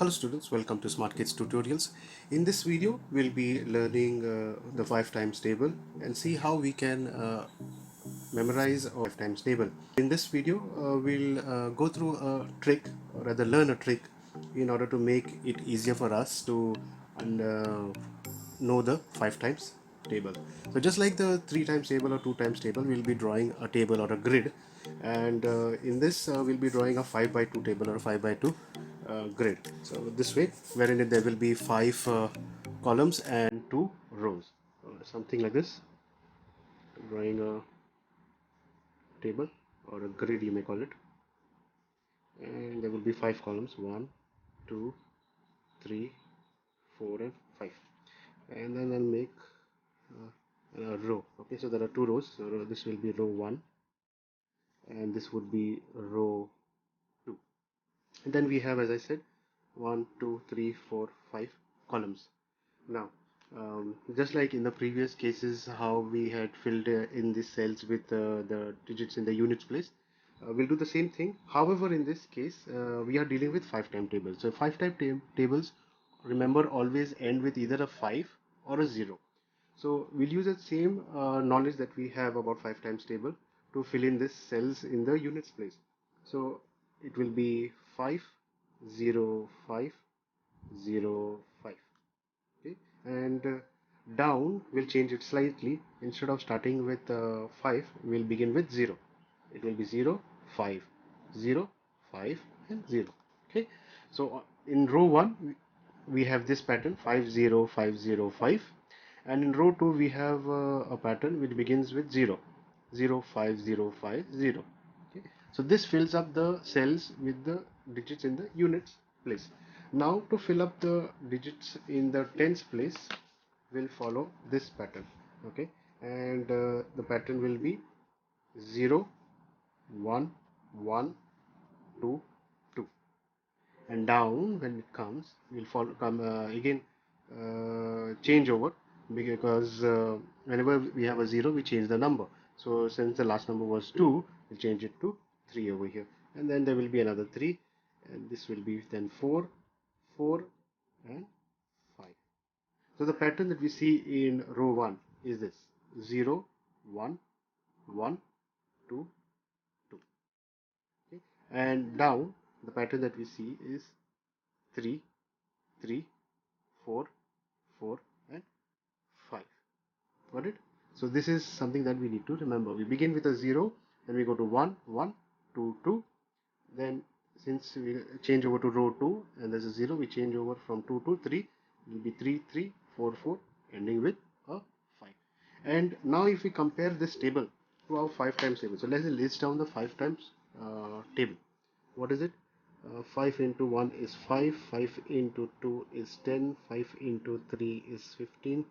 Hello students, welcome to SmartKidz tutorials. In this video, we'll be learning the 5 times table and see how we can memorize a 5 times table. In this video, we'll go through a trick, or rather learn a trick in order to make it easier for us to know the 5 times table. So just like the 3 times table or 2 times table, we'll be drawing a table or a grid, and in this we'll be drawing a 5 by 2 table or a 5 by 2 grid. So this way, wherein there will be 5 columns and 2 rows, something like this. Drawing a table or a grid, you may call it, and there will be 5 columns: 1, 2, 3, 4 and 5, and then I'll make a row. Okay, so there are 2 rows. So this will be row 1 and this would be row 2, and then we have, as I said, 1, 2, 3, 4, 5 columns. Now just like in the previous cases, how we had filled in these cells with the digits in the units place, we'll do the same thing. However, in this case we are dealing with 5 time tables. So 5 time tables, remember, always end with either a 5 or a 0. So we'll use the same knowledge that we have about 5 times table to fill in this cells in the units place. So it will be 5, 0, 5, 0, 5. Okay, and down we'll change it slightly. Instead of starting with 5, we'll begin with 0. It will be 0, 5, 0, 5 and 0. Okay, so in row 1 we have this pattern 5, 0, 5, 0, 5, and in row 2 we have a pattern which begins with 0, 0, 5, 0, 5, 0. Okay, so this fills up the cells with the digits in the units place. Now to fill up the digits in the tens place, we'll follow this pattern. Okay, and the pattern will be 0, 1, 1, 2, 2, and down when it comes, we'll follow again change over, because whenever we have a 0, we change the number. So since the last number was 2, we'll change it to 3 over here, and then there will be another 3, and this will be then 4, 4 and 5. So the pattern that we see in row 1 is this: 0, 1, 1, 2, 2. Okay? And down, the pattern that we see is 3, 3, 4, 4 and 5. Got it? So this is something that we need to remember. We begin with a 0, then we go to 1, 1, 2, 2. Then since we change over to row 2 and there's a 0, we change over from 2 to 3. It will be 3, 3, 4, 4, ending with a 5. And now if we compare this table to our 5 times table, so let's list down the 5 times table. What is it? 5 into 1 is 5, 5 into 2 is 10, 5 into 3 is 15,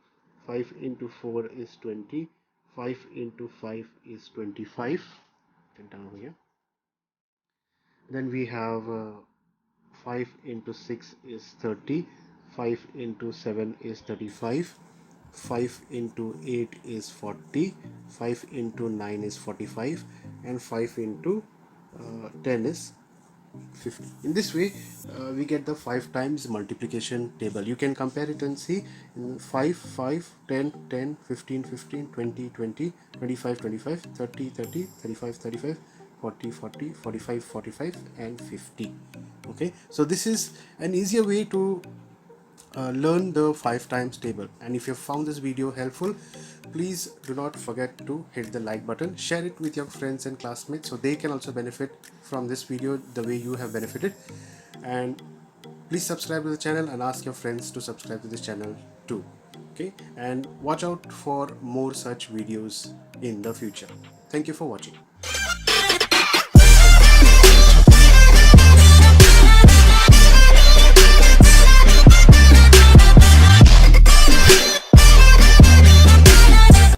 5 into 4 is 20, 5 into 5 is 25. Get down here. Then we have 5 into 6 is 30, 5 into 7 is 35, 5 into 8 is 40, 5 into 9 is 45, and 5 into 10 is 50. In this way we get the 5 times multiplication table. You can compare it and see 5, 5, 10, 10, 15, 15, 20, 20, 25, 25, 30, 30, 35, 35, 40, 40, 45, 45 and 50. Okay, so this is an easier way to learn the 5 times table. And if you found this video helpful, please do not forget to hit the like button, share it with your friends and classmates so they can also benefit from this video the way you have benefited, and please subscribe to the channel and ask your friends to subscribe to this channel too. Okay, and watch out for more such videos in the future. Thank you for watching.